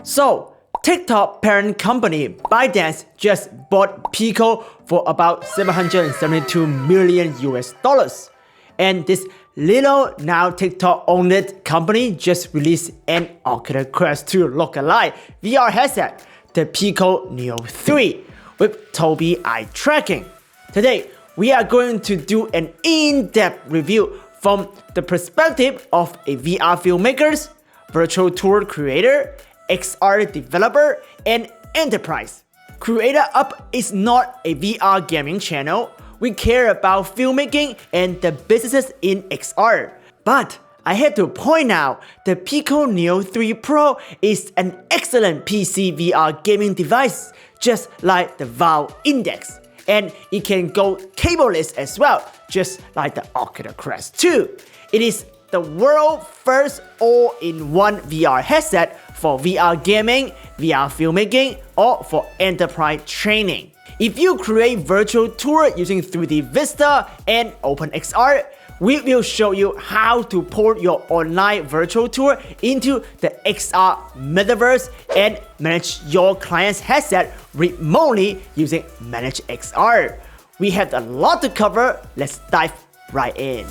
So, TikTok parent company ByteDance just bought Pico for about $772 million US. And this little now TikTok-owned company just released an Oculus Quest 2 lookalike VR headset, the Pico Neo 3, with Tobii eye tracking. Today, we are going to do an in-depth review from the perspective of a VR filmmakers, virtual tour creator, XR developer, and enterprise. Creator Up is not a VR gaming channel. We care about filmmaking and the businesses in XR. But I have to point out the Pico Neo 3 Pro is an excellent PCVR gaming device, just like the Valve Index. And it can go cableless as well, just like the Oculus Quest 2. It is the world's first all-in-one VR headset for VR gaming, VR filmmaking, or for enterprise training. If you create virtual tour using 3D Vista and OpenXR, we will show you how to port your online virtual tour into the XR metaverse and manage your client's headset remotely using ManageXR. We have a lot to cover. Let's dive right in.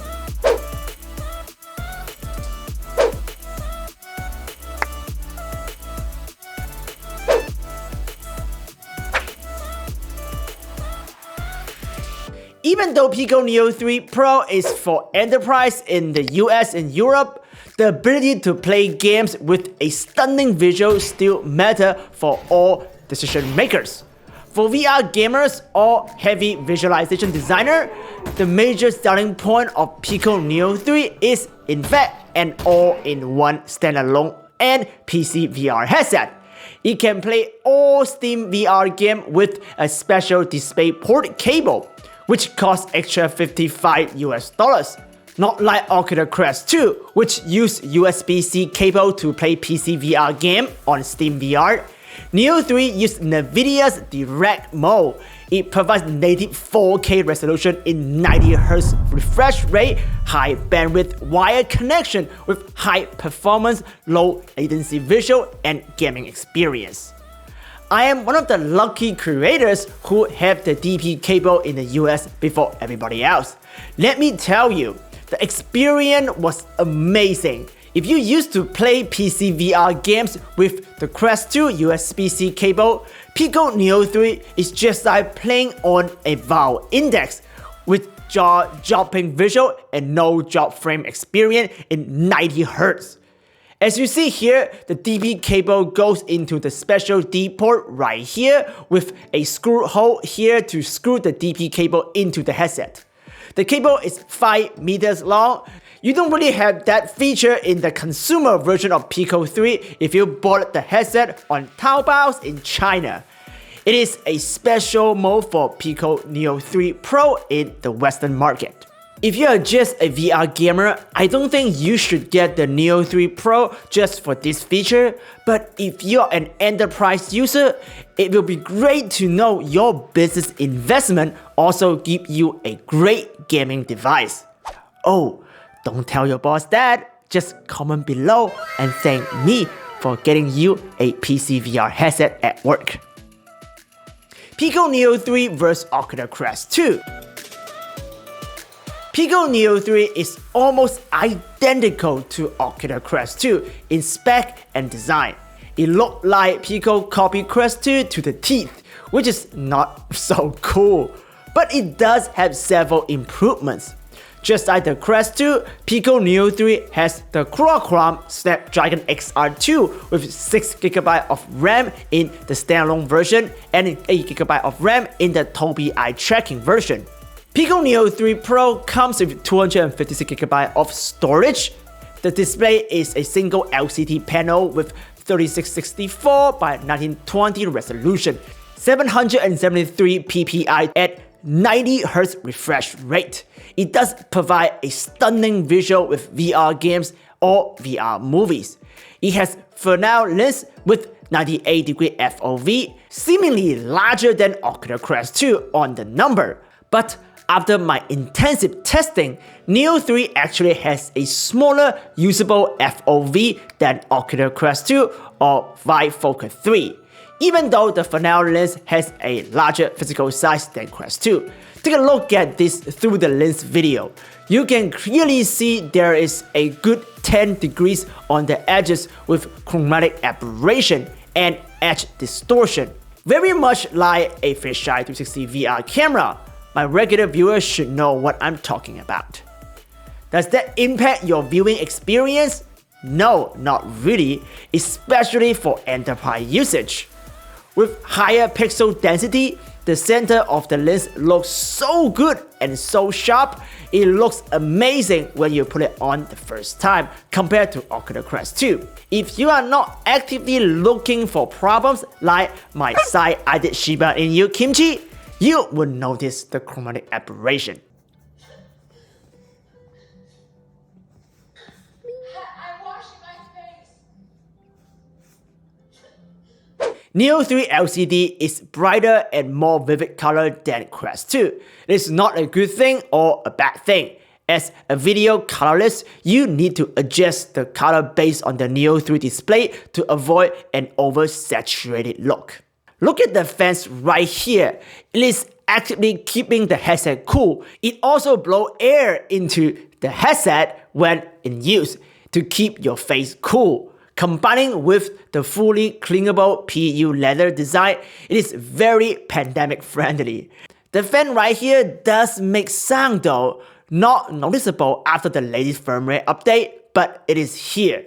Even though Pico Neo 3 Pro is for enterprise in the US and Europe, the ability to play games with a stunning visual still matter for all decision makers. For VR gamers or heavy visualization designer, the major selling point of Pico Neo 3 is in fact an all-in-one standalone and PCVR headset. It can play all SteamVR games with a special DisplayPort cable, which costs extra $55 US. Not like Oculus Quest 2, which use USB-C cable to play PCVR game on SteamVR. Neo 3 uses Nividia's Direct Mode. It provides native 4K resolution in 90Hz refresh rate, high bandwidth wired connection with high performance, low latency visual and gaming experience. I am one of the lucky creators who have the DP cable in the US before everybody else. Let me tell you, the experience was amazing. If you used to play PCVR games with the Quest 2 USB-C cable, Pico Neo 3 is just like playing on a Valve Index with jaw-dropping visual and no drop frame experience in 90 Hz. As you see here, the DP cable goes into the special D port right here with a screw hole here to screw the DP cable into the headset. The cable is 5 meters long. You don't really have that feature in the consumer version of Pico 3 if you bought the headset on Taobao in China. It is a special mode for Pico Neo 3 Pro in the Western market. If you are just a VR gamer, I don't think you should get the Neo 3 Pro just for this feature, but if you are an enterprise user, it will be great to know your business investment also give you a great gaming device. Oh, don't tell your boss that, just comment below and thank me for getting you a PCVR headset at work. Pico Neo 3 vs Oculus Quest 2. Pico Neo 3 is almost identical to Oculus Quest 2 in spec and design. It looked like Pico copied Quest 2 to the teeth, which is not so cool. But it does have several improvements. Just like the Quest 2, Pico Neo 3 has the Qualcomm Snapdragon XR2 with 6GB of RAM in the standalone version and 8GB of RAM in the Tobii eye tracking version. Pico Neo 3 Pro comes with 256GB of storage. The display is a single LCD panel with 3664 by 1920 resolution, 773 ppi at 90Hz refresh rate. It does provide a stunning visual with VR games or VR movies. It has focal length with 98° FOV, seemingly larger than Oculus Quest 2 on the number. But after my intensive testing, Neo 3 actually has a smaller usable FOV than Oculus Quest 2 or Vive Focus 3, even though the Fresnel lens has a larger physical size than Quest 2. Take a look at this through the lens video. You can clearly see there is a good 10 degrees on the edges with chromatic aberration and edge distortion, very much like a fisheye 360 VR camera. My regular viewers should know what I'm talking about. Does that impact your viewing experience? No, not really, especially for enterprise usage. With higher pixel density, the center of the lens looks so good and so sharp, it looks amazing when you put it on the first time compared to Oculus Quest 2. If you are not actively looking for problems like my side-eyed Shiba Inu Kimchi, you will notice the chromatic aberration. Neo 3 LCD is brighter and more vivid color than Quest 2. It is not a good thing or a bad thing. As a video colorist, you need to adjust the color based on the Neo 3 display to avoid an oversaturated look. Look at the fans right here. It is actively keeping the headset cool. It also blows air into the headset when in use to keep your face cool. Combining with the fully cleanable PU leather design, it is very pandemic friendly. The fan right here does make sound though, not noticeable after the latest firmware update, but it is here.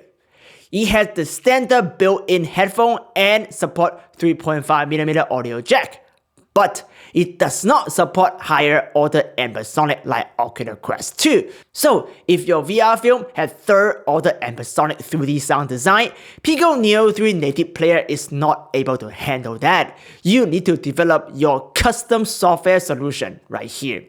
It has the standard built-in headphone and support 3.5mm audio jack, but it does not support higher order ambisonic like Oculus Quest 2. So if your VR film has third order ambisonic 3D sound design, Pico Neo 3 native player is not able to handle that. You need to develop your custom software solution right here.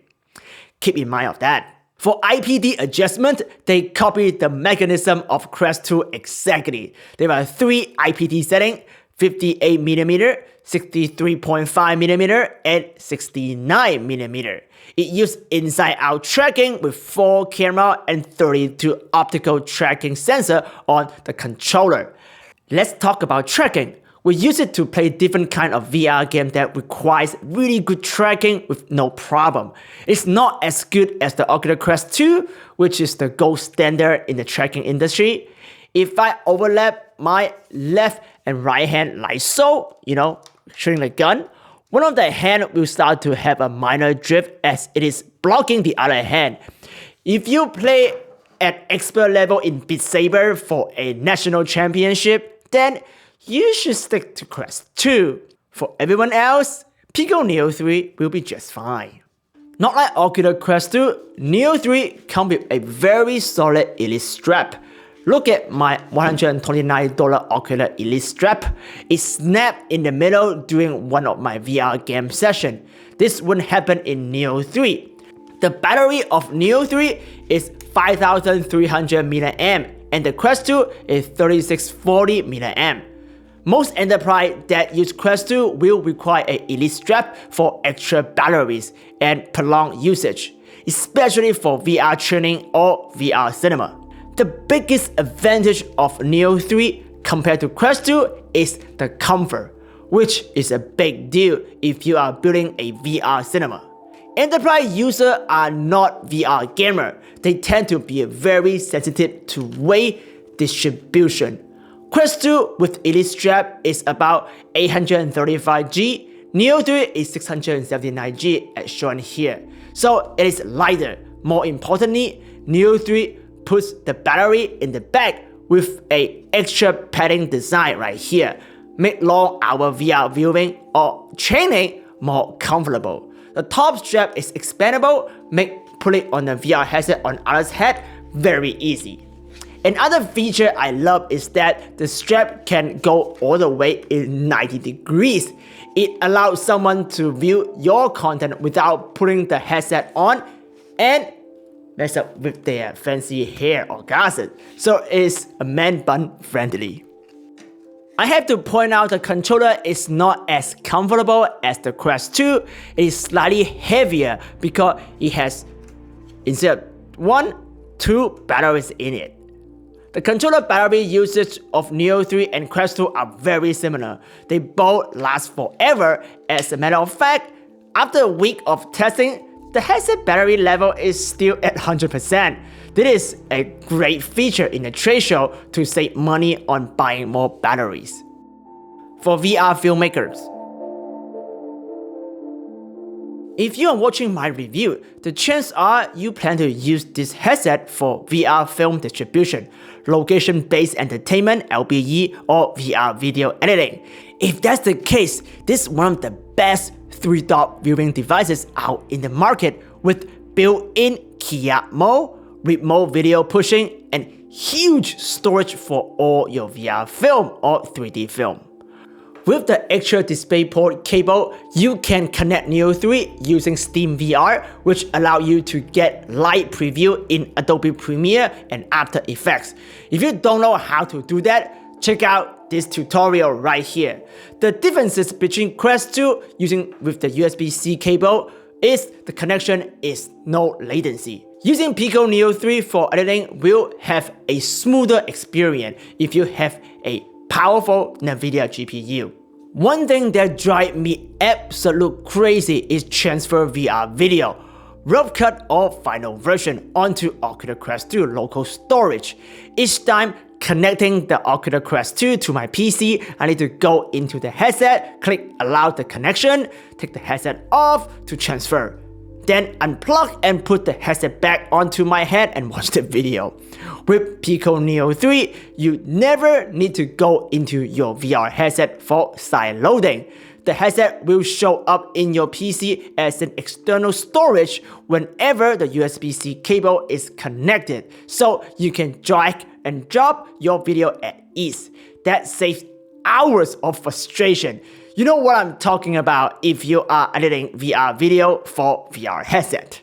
Keep in mind of that. For IPD adjustment, they copied the mechanism of Quest 2 exactly. There are 3 IPD settings: 58mm, 63.5mm, and 69mm. It used inside-out tracking with 4 camera and 32 optical tracking sensor on the controller. Let's talk about tracking. We use it to play different kind of VR game that requires really good tracking with no problem. It's not as good as the Oculus Quest 2, which is the gold standard in the tracking industry. If I overlap my left and right hand like so, shooting the gun, one of the hand will start to have a minor drift as it is blocking the other hand. If you play at expert level in Beat Saber for a national championship, then you should stick to Quest 2. For everyone else, Pico Neo 3 will be just fine. Not like Oculus Quest 2, Neo 3 comes with a very solid Elite strap. Look at my $129 Oculus Elite strap. It snapped in the middle during one of my VR game sessions. This wouldn't happen in Neo 3. The battery of Neo 3 is 5300 mAh and the Quest 2 is 3640 mAh. Most enterprise that use Quest 2 will require an Elite strap for extra batteries and prolonged usage, especially for VR training or VR cinema. The biggest advantage of Neo 3 compared to Quest 2 is the comfort, which is a big deal if you are building a VR cinema. Enterprise users are not VR gamers. They tend to be very sensitive to weight distribution. Quest 2 with Elite strap is about 835G, Neo 3 is 679G as shown here. So it is lighter. More importantly, Neo 3 puts the battery in the back with a extra padding design right here. Make long hour VR viewing or training more comfortable. The top strap is expandable, make putting on a VR headset on others' head very easy. Another feature I love is that the strap can go all the way in 90 degrees. It allows someone to view your content without putting the headset on and mess up with their fancy hair or glasses. So it's a man bun friendly. I have to point out the controller is not as comfortable as the Quest 2. It is slightly heavier because it has, instead of 1, 2 batteries in it. The controller battery usage of Neo 3 and Quest 2 are very similar. They both last forever. As a matter of fact, after a week of testing, the headset battery level is still at 100%. This is a great feature in the trade show to save money on buying more batteries. For VR filmmakers, if you are watching my review, the chances are you plan to use this headset for VR film distribution, location-based entertainment (LBE), or VR video editing. If that's the case, this is one of the best 3-dot viewing devices out in the market with built-in Kiosk Mode, remote video pushing, and huge storage for all your VR film or 3D film. With the extra DisplayPort cable, you can connect Neo 3 using SteamVR, which allows you to get light preview in Adobe Premiere and After Effects. If you don't know how to do that, check out this tutorial right here. The differences between Quest 2 using with the USB-C cable is the connection is no latency. Using Pico Neo 3 for editing will have a smoother experience if you have a powerful Nividia GPU. One thing that drives me absolute crazy is transfer VR video, rough cut or final version onto Oculus Quest 2 local storage. Each time connecting the Oculus Quest 2 to my PC, I need to go into the headset, click allow the connection, take the headset off to transfer. Then unplug and put the headset back onto my head and watch the video. With Pico Neo 3, you never need to go into your VR headset for side loading. The headset will show up in your PC as an external storage whenever the USB-C cable is connected, so you can drag and drop your video at ease. That saves hours of frustration. You know what I'm talking about if you are editing VR video for VR headset.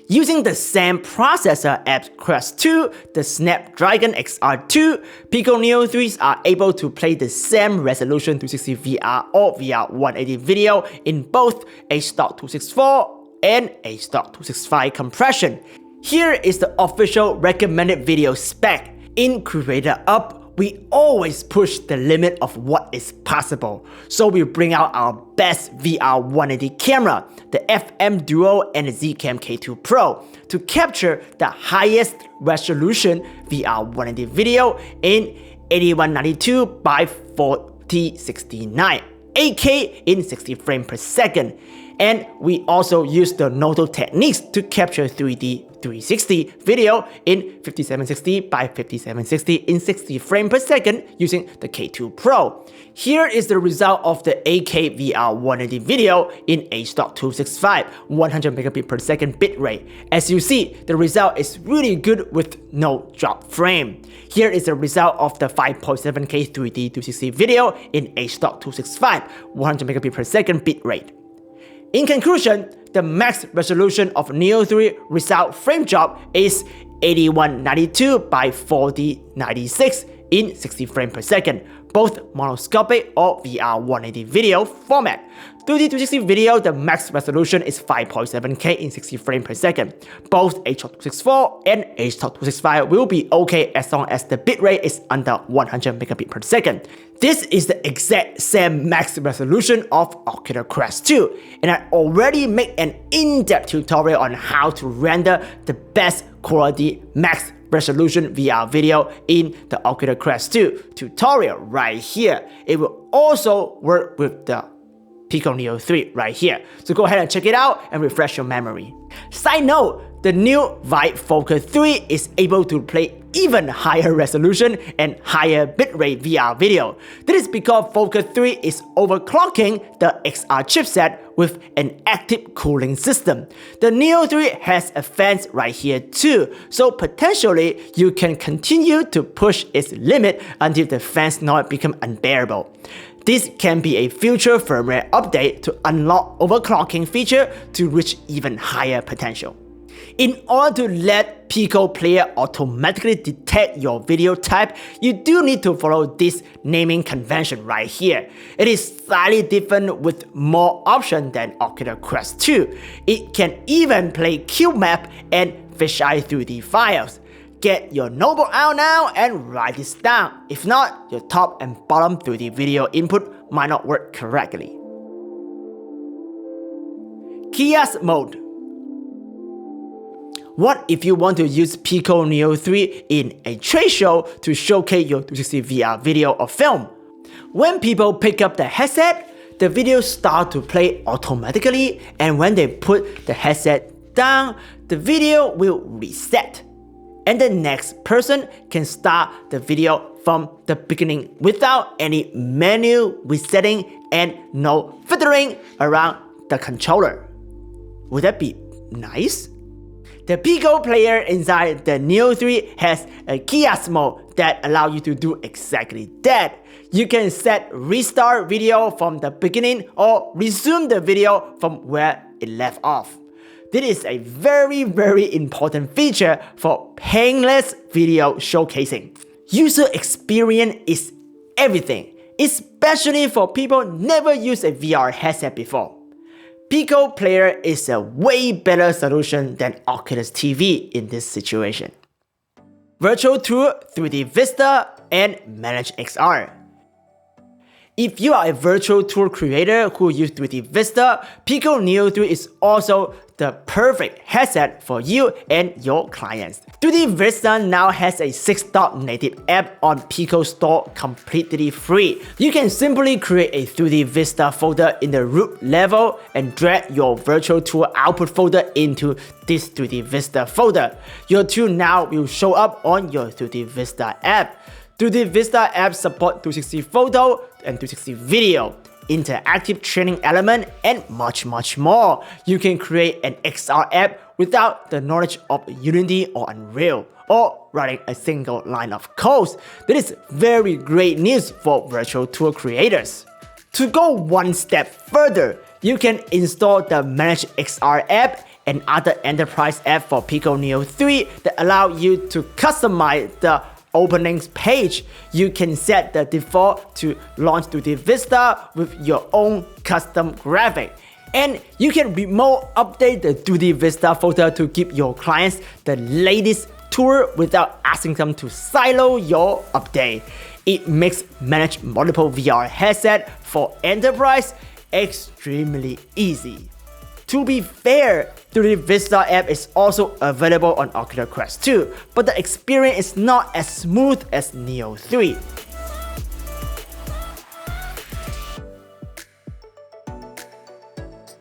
Using the same processor as Quest 2, the Snapdragon XR2, Pico Neo 3s are able to play the same resolution 260 VR or VR 180 video in both H.264 and H.265 compression. Here is the official recommended video spec. In Creator Up, we always push the limit of what is possible, so we bring out our best VR 180 camera, the FM Duo and the Zcam K2 Pro, to capture the highest resolution VR 180 video in 8192 by 4069, 8K in 60 frames per second. And we also use the Noto techniques to capture 3D 360 video in 5760 by 5760 in 60 frames per second using the K2 Pro. Here is the result of the 8K VR 180 video in H.265, 100 megabit per second bitrate. As you see, the result is really good with no drop frame. Here is the result of the 5.7K 3D 260 video in H.265, 100 megabit per second bitrate. In conclusion, the max resolution of Neo 3 result frame drop is 8192 by 4096 in 60 frames per second, both monoscopic or VR 180 video format. 3D 260 video, the max resolution is 5.7K in 60 frames per second. Both H.264 and H.265 will be okay as long as the bitrate is under 100 megabit per second. This is the exact same max resolution of Oculus Quest 2, and I already made an in-depth tutorial on how to render the best quality max resolution VR video in the Oculus Quest 2 tutorial right here. It will also work with the Pico Neo 3 right here. So go ahead and check it out and refresh your memory. Side note, the new Vive Focus 3 is able to play even higher resolution and higher bitrate VR video. This is because Focus 3 is overclocking the XR chipset with an active cooling system. The Neo 3 has a fan right here too, so potentially you can continue to push its limit until the fan's noise becomes unbearable. This can be a future firmware update to unlock overclocking feature to reach even higher potential. In order to let Pico Player automatically detect your video type, you do need to follow this naming convention right here. It is slightly different with more options than Oculus Quest 2. It can even play Cubemap and fisheye 3D files. Get your notebook out now and write this down. If not, your top and bottom 3D video input might not work correctly. Kiosk Mode. What if you want to use Pico Neo 3 in a trade show to showcase your 360 VR video or film? When people pick up the headset, the video starts to play automatically, and when they put the headset down, the video will reset. And the next person can start the video from the beginning without any manual resetting and no fiddling around the controller. Would that be nice? The Pico player inside the Neo 3 has a kiosk mode that allows you to do exactly that. You can set restart video from the beginning or resume the video from where it left off. This is a very important feature for painless video showcasing. User experience is everything, especially for people never used a VR headset before. Pico Player is a way better solution than Oculus TV in this situation. Virtual Tour, 3D Vista, and ManageXR. If you are a virtual tour creator who uses 3D Vista, Pico Neo 3 is also the perfect headset for you and your clients. 3D Vista now has a 6-stop native app on Pico Store completely free. You can simply create a 3D Vista folder in the root level and drag your virtual tour output folder into this 3D Vista folder. Your tool now will show up on your 3D Vista app. 3D Vista app support 360 photo and 360 video, interactive training element, and much more. You can create an XR app without the knowledge of Unity or Unreal, or writing a single line of code. This is very great news for virtual tour creators. To go one step further, you can install the ManageXR app and other enterprise app for Pico Neo 3 that allow you to customize the openings page. You can set the default to launch 3D Vista with your own custom graphic. And you can remote update the 3D Vista folder to give your clients the latest tour without asking them to silo your update. It makes manage multiple VR headset for enterprise extremely easy. To be fair, 3D Vista app is also available on Oculus Quest 2, but the experience is not as smooth as Neo 3.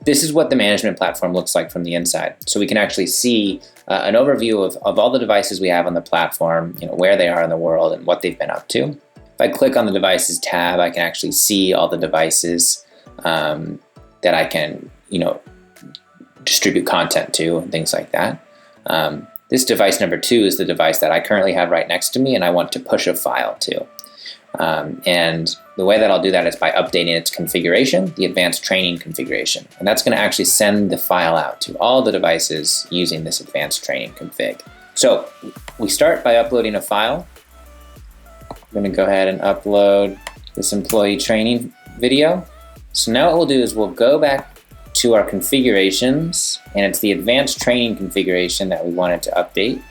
This is what the management platform looks like from the inside. So we can actually see an overview of all the devices we have on the platform, where they are in the world and what they've been up to. If I click on the Devices tab, I can actually see all the devices that I can, distribute content to and things like that. This device number 2 is the device that I currently have right next to me and I want to push a file to. And the way that I'll do that is by updating its configuration, the advanced training configuration. And that's going to actually send the file out to all the devices using this advanced training config. So we start by uploading a file. I'm going to go ahead and upload this employee training video. So now what we'll do is we'll go back to our configurations, and it's the advanced training configuration that we wanted to update.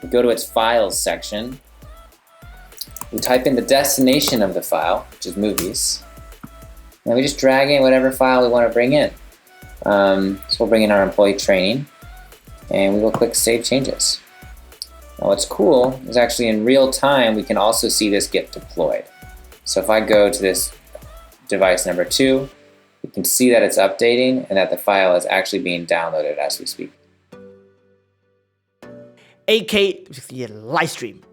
We go to its files section. We type in the destination of the file, which is movies. And we just drag in whatever file we want to bring in. So we'll bring in our employee training, and we will click Save Changes. Now what's cool is actually in real time, we can also see this get deployed. So if I go to this device number 2, you can see that it's updating and that the file is actually being downloaded as we speak. 8K 360 Livestream.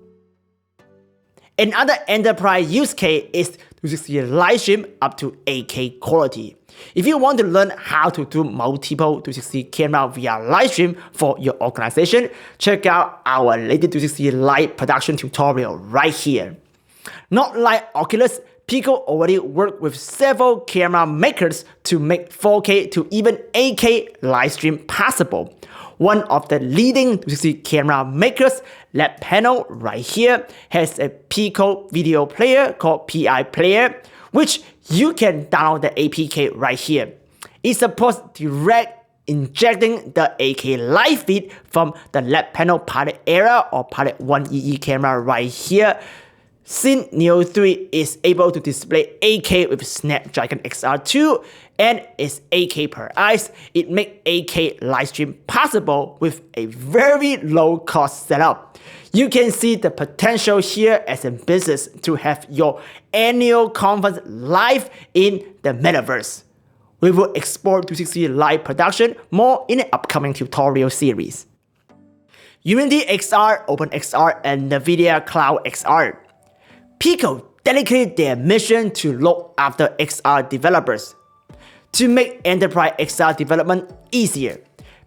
Another enterprise use case is 360 Livestream up to 8K quality. If you want to learn how to do multiple 360 camera VR livestream for your organization, check out our latest 360 Live production tutorial right here. Not like Oculus, Pico already worked with several camera makers to make 4K to even 8K livestream possible. One of the leading 360 camera makers, Labpano, right here, has a Pico video player called PI Player, which you can download the APK right here. It supports direct injecting the 8K live feed from the Labpano Pilot Era or Pilot 1EE camera right here. Since Neo 3 is able to display 8K with Snapdragon XR2 and is 8K per eyes, it makes 8K livestream possible with a very low cost setup. You can see the potential here as a business to have your annual conference live in the metaverse. We will explore 360 live production more in an upcoming tutorial series. Unity XR, OpenXR, and Nividia CloudXR. Pico dedicated their mission to look after XR developers. To make enterprise XR development easier,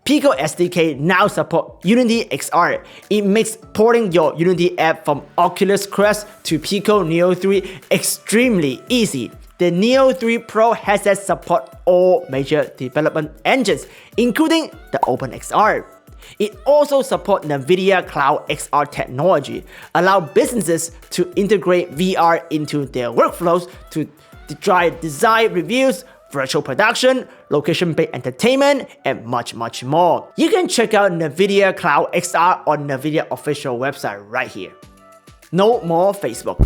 Pico SDK now supports Unity XR. It makes porting your Unity app from Oculus Quest to Pico Neo 3 extremely easy. The Neo 3 Pro headset supports all major development engines, including the OpenXR. It also supports Nividia CloudXR technology, allowing businesses to integrate VR into their workflows to drive design reviews, virtual production, location-based entertainment, and much more. You can check out Nividia CloudXR on Nividia official website right here. No more Facebook.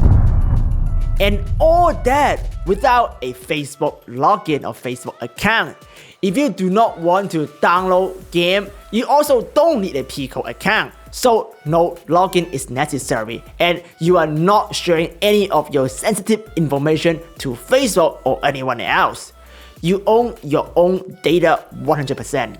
And all that without a Facebook login or Facebook account. If you do not want to download game, you also don't need a Pico account. So no login is necessary, and you are not sharing any of your sensitive information to Facebook or anyone else. You own your own data 100%.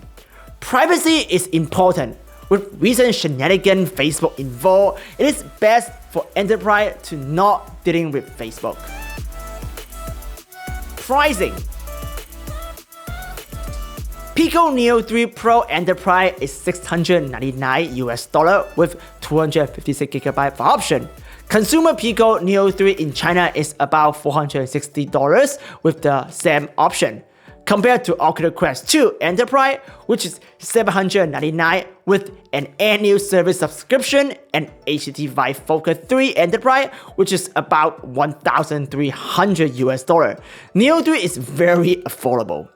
Privacy is important. With recent shenanigans Facebook involved, it is best for enterprise to not dealing with Facebook. Pricing. Pico Neo 3 Pro Enterprise is $699 US with 256GB for option. Consumer Pico Neo 3 in China is about $460 with the same option, compared to Oculus Quest 2 Enterprise, which is $799 with an annual service subscription, and HTC Vive Focus 3 Enterprise, which is about $1,300 US. Neo 3 is very affordable.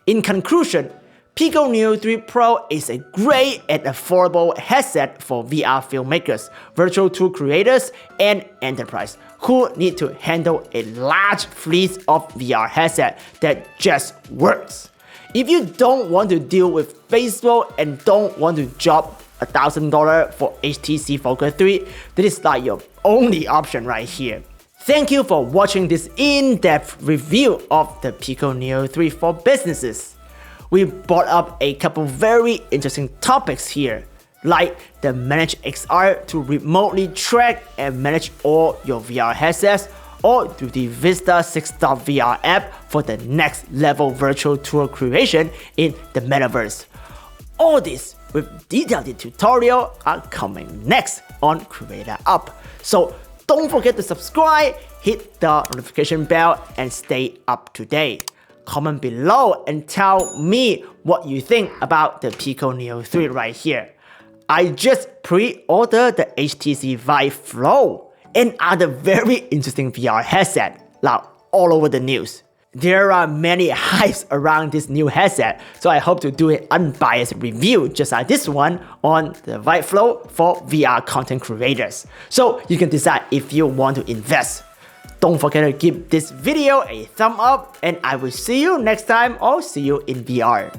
In conclusion, Pico Neo 3 Pro is a great and affordable headset for VR filmmakers, virtual tour creators, and enterprise who need to handle a large fleet of VR headset that just works. If you don't want to deal with Facebook and don't want to drop $1,000 for HTC Focus 3, this is like your only option right here. Thank you for watching this in-depth review of the Pico Neo 3 for businesses. We brought up a couple very interesting topics here, like the ManageXR to remotely track and manage all your VR headsets, or through the Vista 6.VR app for the next level virtual tour creation in the metaverse. All this with detailed tutorial are coming next on Creator Up. So don't forget to subscribe, hit the notification bell, and stay up to date. Comment below and tell me what you think about the Pico Neo 3 right here. I just pre-ordered the HTC Vive Flow and other very interesting VR headset, like all over the news. There are many hypes around this new headset, so I hope to do an unbiased review just like this one on the Vive Flow for VR content creators. So you can decide if you want to invest. Don't forget to give this video a thumb up, and I will see you next time or see you in VR.